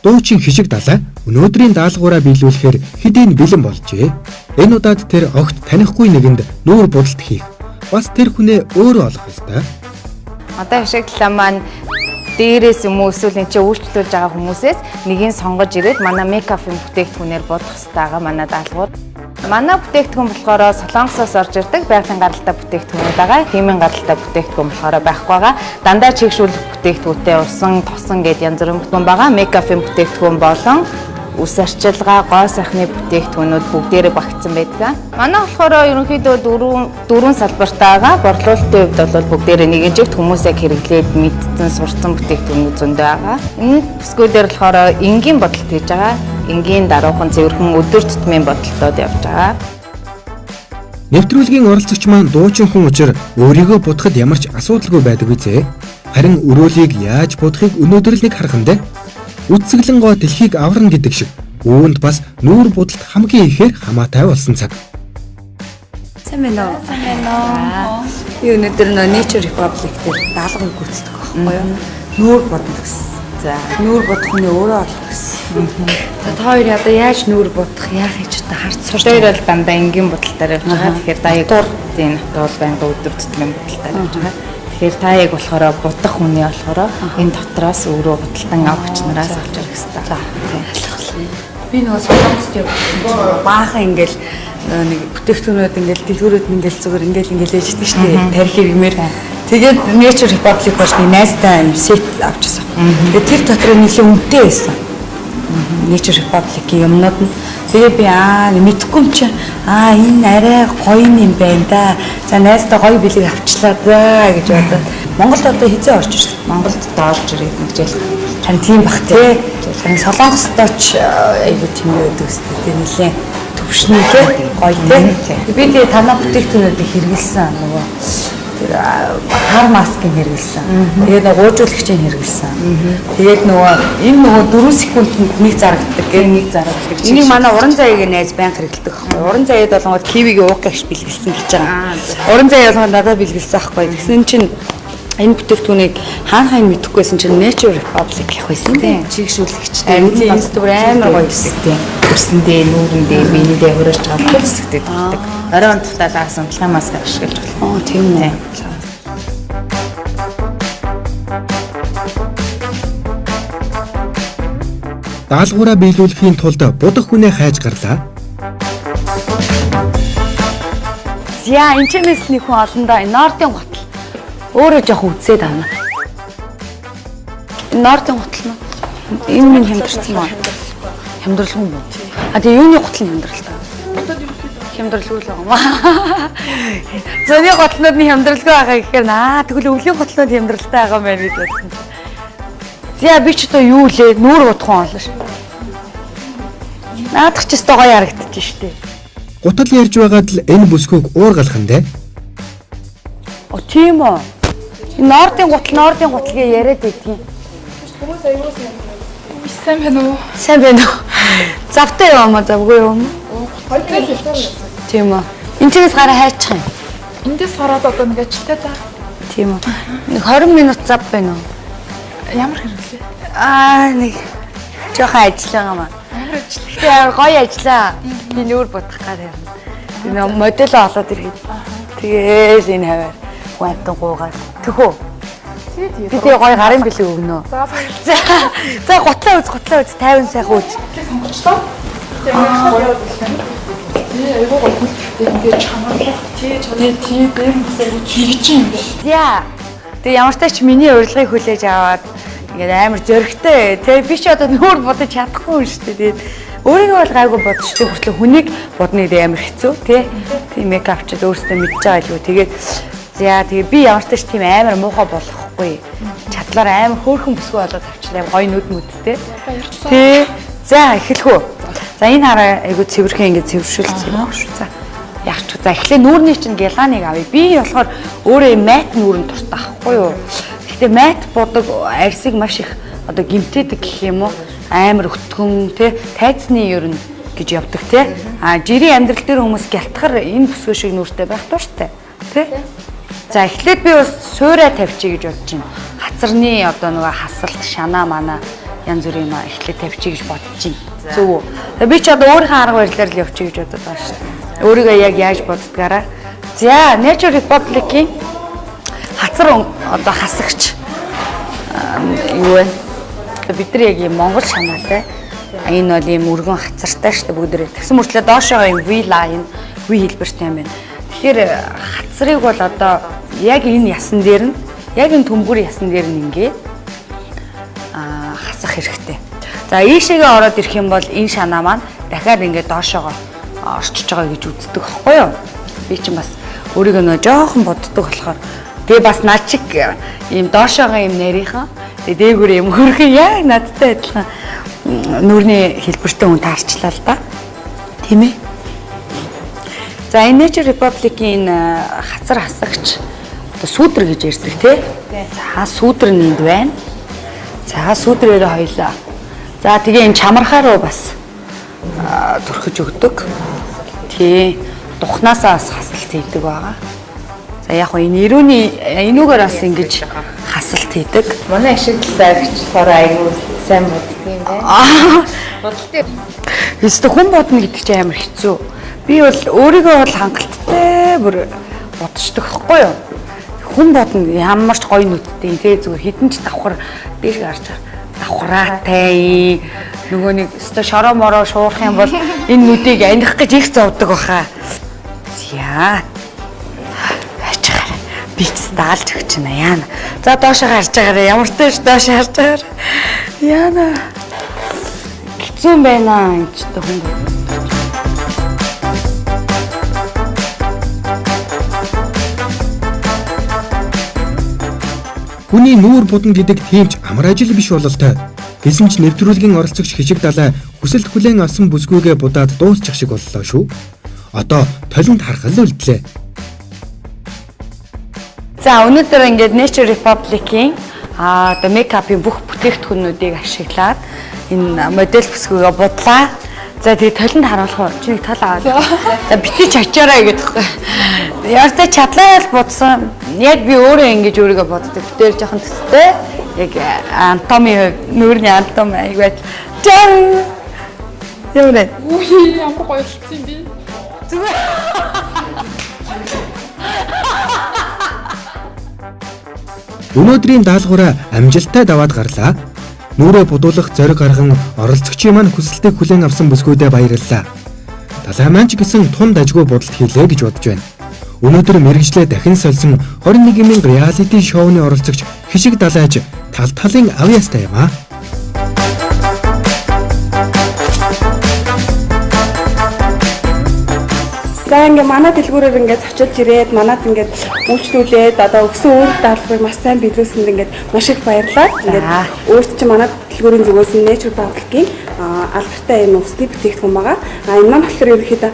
Дуучин хишиг далай өнөөдрийн даалгавраа биелүүлэхээр хэдийн бэлэн болжээ. Энэ удаад тэр огт танихгүй нэгэнд нүүр будалт хийх. Бас тэр хүнээ өөрөө олох ёстой. Одоо хишиг далай маань дээрээс юм уу эсвэл энэ чинь үйлчлүүлж байгаа хүмүүсээс нэгийг сонгож ирээд манай мейкапын бүтээгдэхүүнээр бодох хэрэгтэй байгаа манай даалгавар. Манай бүтээгдэхүүн болохоор Солонгосоос орж ирдэг байгалийн гаралтай бүтээгдэхүүнүүд байгаа. Химийн гаралтай бүтээгдэхүүн болохоор байхгүй байгаа. Дандаа чигшүүлэх бүтээгдэхүүнтэй усан, тосон гэд янз бүрийн бүтээгдэхүүн байгаа. Мейкапын бүтээгдэхүүн болон үс арчилгаа, гоо сайхны бүтээгдэхүүнүүд бүгдээрээ багтсан байдаг. Манай болохоор ерөнхийдөө дөрвөн салбартай байгаа. Борлуулалтын хувьд бол бүгдээрээ нэгэн жигт хүмүүсээ хэрэглээд мэдсэн, сурсан бүтээгдэхүүнүүд зөндөө байгаа. Энэ бүсгүүдээр болохоор энгийн бодолт хийж байгаа. Энгийн даруухан цэвэрхэн өдөр тутмын бодолтод явж байгаа. Нэвтрүүлгийн оролцогч маань дуучин хүн учир өөрийгөө будахад ямар ч асуудалгүй байдаг үзье. Харин өрөөлийг яаж будахыг өнөөдөр л нэг харах юм дээ. Үтсгэлэн гоо дэлхийг аварна гэдэг шиг үүнд бас нүүр будалт хамгийн ихээр хамаатай болсон цаг. Сайн байна уу? Сайн байна уу? Би өнөөдөр Nature Republic дээр даалгавар гүйцэтгэх байхгүй юу? Нүүр будах гэсэн. За, нүүр будах нь өөрөө олох гэсэн. За, та хоёр одоо яаж нүүр будах, яах гэж та харц сурч байгаа. Тэр бол дандаа энгийн будалтаар явж байгаа. Тэгэхээр даяг тийм бол байнга өдөр тутмын будалтаар явж байгаа. Тэгэхээр та яг болохоор будах хүний болохоор энэ дотроос өөрөө будалтан авахч нараас авч ирэх хэрэгтэй. За, ойлголоо. Би нөгөө Солонгост явсан. Баахан ингээл нэг бүтээгдэхүүнүүд ингээл дэлгүүрүүд ингээл зүгээр ингээл ээждэг шүү дээ. Тарих иргмээр. Тэгээд Nature Republic болж нэг найзтай юм сет авчихсан. Тэгээд тэр дотор нэлээд үнэтэй байсан. Nature Republic-ийн юмнууд нь тэгээ би мэдхгүй юм чи энэ арай гоё юм байна да. За найзтай гоё билег авчлаа да гэж бодоод Монголд одоо хизээ орж ирсэн. Монголд орж ирээд нэгжэл харин тийм бах тий. Харин Солонгостой ч айгүй тийм байдаг үстэй тий нэлээ төвшний тий гоё тий. Би тэгээ танаа бүтээгдэхүүнүүдийг хэрэгэлсэн нөгөө тэр хар маскыг хэрэгэлсэн. Тэгээд нөгөө уужуулагчийг хэрэгэлсэн. Тэгээд энэ 4 секундэд нэг зарагддаг гэх нэг зарагддаг. Энийг манай уран заяагийн найз байнга хэрэгэлдэг байхгүй. Уран заяад болгоод кивигийн уух гэж бэлгэлсэн гэж байгаа. Уран заяа болгоод надад бэлгэлсэн байхгүй. Тэгсэн чинь энэ бүтээгдэхүүнийг хаана мэдэхгүйсэн чинь Nature Republic гэх байсан тийм чигшүүлэгчтэй. Энэ институт амар гоё хэсэгтэй. Өсөндөө, нүүрэндээ, биенийдээ хөрөж байгаа хэсэгтэй дурдаг. Оройн тухталаас унтлахын маск ашиглаж байна. Тийм үү. Даалгавраа биелүүлэхийн тулд будах хүнээ хайж гарлаа. Яа, энэ ч нэс нэг хүн олон доо Нортын готл. Өөрөө жоох үдсээд байна. Нортын готл нь энэ минь хямдэрсэн маа. Хямдрлгүй юм уу? Тэгээ юуны готл нь хямдрлаа? Хямдрлгүй л байгаа. Зөний готлнууд нь хямдрлгүй байгаа гэхээр тэгвэл өвлийн готлнууд хямдралтай байгаа юм байна гэж бодсон. За би ч одоо юу лээ нүүр бодох юм олно ш. Наадах ч өстой гоё харагдчих штеп. Гутал ярьж байгаад л энэ бүсгүйг уургалах юм дээ. Тийм үү. Нортын гутал гээ яриад байдгийн. Хүмүүс аюул сайн байна уу? Сайн байна уу? Завтай яваа завгүй юу? Хоёртой хэлсэн. Тийм үү. Энд чигээс гараа хайчих юм. Эндээс хараад одоо нэг ажилтай та. Тийм үү. Нэг 20 минут зав байна уу? Ямар хэрэглээ? Нэг жоохон ажиллаа маа. Амар ажил. Тэгээ гоё ажиллаа. Би нүүр будах гэдэг юм. Энэ модель олоод ирэхэд. Тэгээл энэ хаваар гуантан гуугаад төхөө. Би тэгээ гоё гарын бэлэг өгнө. За баярлалаа. За гутлаа үз 50 сайхан үз. Сонголчлоо. Тэгээ гоё болсон. Айгуу гоё хөлтэй ингээд чамаарлах тий дээр мөсөө хийж юм бэ. Яа. Тэгээ ямар ч тач миний урилгыг хүлээж аваад ингээд амар зөрөгтэй. Тэгээ би ч одоо нүүр будаж чадахгүй юм шүү дээ. Тэгээд өөрийгөө бол гайгүй бодож тий хүртэл хүнийг будныг амар хэцүү тий. Тийм мейкапчд өөрсдөө мэдж байгаа илүү. Тэгээд тэгээ би ямар ч тач тийм амар муухай болохгүй. Чадлаар амар хөөрхөн бүсгүй болоод авчлаа. Гоё нүд мүдтэй. Тий. За эхэлэх үү. За энэ хараа айгуу цэвэрхэн ингээд цэвэршүүлсэн юм шүү. За яах ч. За эхлээ нүүрний чинь гялгааныг авъя. Би болохоор өөрөө мат нүүрэн дуртай ахгүй юу. Гэхдээ мат будаг арьсыг маш их одоо гимтээдэг гэх юм уу. Амар өтгөн тий тайцны ер нь гэж явдаг тий. Жирийн амьдрал дээр хүмүүс гялтахар энэ бүсгүй шиг нүүртэй байх тууштай тий. За эхлээд би бас суурай тавьчих гэж бодож байна. Хацарны одоо нөгөө хасалт шанаа манаа янз бүрийн юм эхлээд тавьчих гэж бодож байна. Зөв үү? Тэгээ би ч одоо өөрийнхөө арга барилаар л явчих гэж бодод байгаа шүү дээ. Өөрийгөө яг яаж боддгаараа. За, Nature Republic-ийн хацар одоо хасагч юу вэ? Бид нар яг юм Монгол шанаатай. Энэ бол юм өргөн хацартай шүү дээ бүгдээ. Тэгсэн мөртлөө доошоо юм V line, V хэлбэртэй юм байна. Тэгэхээр хацрыг бол одоо яг энэ ясан дээр нь, яг энэ төмгөр ясан дээр нь ингээд хасах хэрэгтэй. За ийшээгээ ороод ирэх юм бол энэ шанаа маань дахиад ингээд доошоогоо орчиж байгаа гэж үздэг байхгүй юу? Би чинь бас өөрийгөө нөө жоохон боддог болохоор тэгээ бас над чиг ийм доошоогоо юм нарийнхан тэгээ дээгүүр юм хөрхөн яг надтай адилхан нүрийн хэлбэртэй хүн таарчлаа л да. Тийм ээ. За энэ Nature Republic-ийн хацар хасагч одоо сүүдэр гэж ярьдаг тий. За сүүдэр нэнд байна. За сүүдрээрээ хоёлаа. За тэгээ энэ чамархаа руу бас төрхөж өгдөг. Тий. Духнаасаа бас хасалт хийдэг байгаа. За яг хөө энэ энүүгээр бас ингэж хасалт хийдэг. Манай ашиглалаа болохоор аягүй сайн боддог юм байна. Бодолтой. Эсвэл хүн бодно гэдэг чинь амар хэцүү. Би бол өөрийгөө бол хангалттай бүр бодчихдог байхгүй юу? Хүн бодно ямар ч гоё нүдтэй тэгээ зүгээр хідэн ч давхар дээр гарч давхраатай нөгөө нэг өстө шороо мороо шуурах юм бол энэ нүдийг аних гэж их зовдөг баха. Яа. Ачаар би ч даалж өгч байна яана. За доошоо гарч байгаарай. Ямар ч тааш доошоо харж байгаарай. Яана. Хэцүү байна энэ ч хүн. Хүний нүүр будна гэдэг тэмч амар ажил биш бололтой. Гэсэн ч нэвтрүүлгийн оролцогч Хишиг Далай хүсэлт хүлээн авсан бүсгүйгээ будаад дуусчих шиг боллоо шүү. Одоо толинд харах л үлдлээ. За өнөөдөр ингээд Nature Republic-ийн одоо мейкапын бүх бүтээгдэхүүнүүдийг ашиглаад энэ модель бүсгүйгээ будлаа. За тэгээ толинд харуулах уу? Чи нэг тал аваад. За битгий чачаараа гэдэг. Яартай чадлаа л бодсон. Яг би өөрөө ингэж өөрийгөө боддог. Тэр жоохон төстэй. Яг анатоми нүрийн анатоми айгаад. Жан. Явна. Үгүй ямар гоё болсон юм бэ? Зүгээр. Өнөөдрийн даалгавраа амжилттай даваад гарлаа. Нүрээ будуулах зориг гарган оролцогчийн маань хүсэлтийг хүлээн авсан бүсгүйдээ баярлалаа. Далай маань ч гэсэн тун дажгүй будалд хийлээ гэж бодож байна. Өнөөдөр мэрэгжлээ дахин сольсон 21-ийн реалити шоуны оролцогч Хишиг Далайч тал талын авьяастай юм аа. За ингээ манай дэлгүүрээр ингээ зочилж ирээд манад ингээ үйлчлүүлээд одоо өгсөн үйл даалгаврыг маш сайн биелүүлсэнд ингээ маш их баярлалаа. Ингээ өөрт чинь манай дэлгүүрийн зүгээс Nature Republic-ийн алдартай энэ усны бүтээгдэхүүн байгаа. Энэ маань болохоор ерөнхийдөө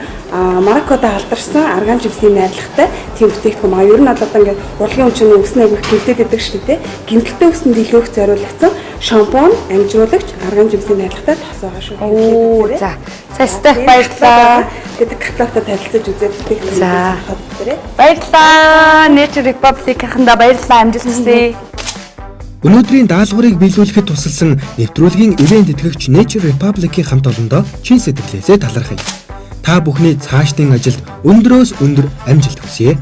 Мароккод алдарсан арган живсний найрлагатай тийм бүтээгдэхүүн байгаа. Ер нь одоо ингээ урлагийн хүнчний үснэ агуулх гэмтээд идэг шүү дээ. Гэмтэлтэй үсэнд илүүх зориулагдсан шампунь, амжруулагч, арган живсний найрлагатай тос байгаа шүү. Оо за. Цастах баярлалаа. Тэгээд каталогтой танилцуулж үзээд бүтээгдэхүүн. За. Баярлалаа. Nature Republic-ийнхэндээ баярлалаа. Амжилт хүсье. Өнөөдрийн даалгаврыг биелүүлэхэд тусалсан нэвтрүүлгийн ивент итгэгч Nature Republic-ийн хамт олондоо чин сэтгэлээсээ талархъя. Та бүхний цаашдын ажилд өндрөөс өндөр амжилт хүсье.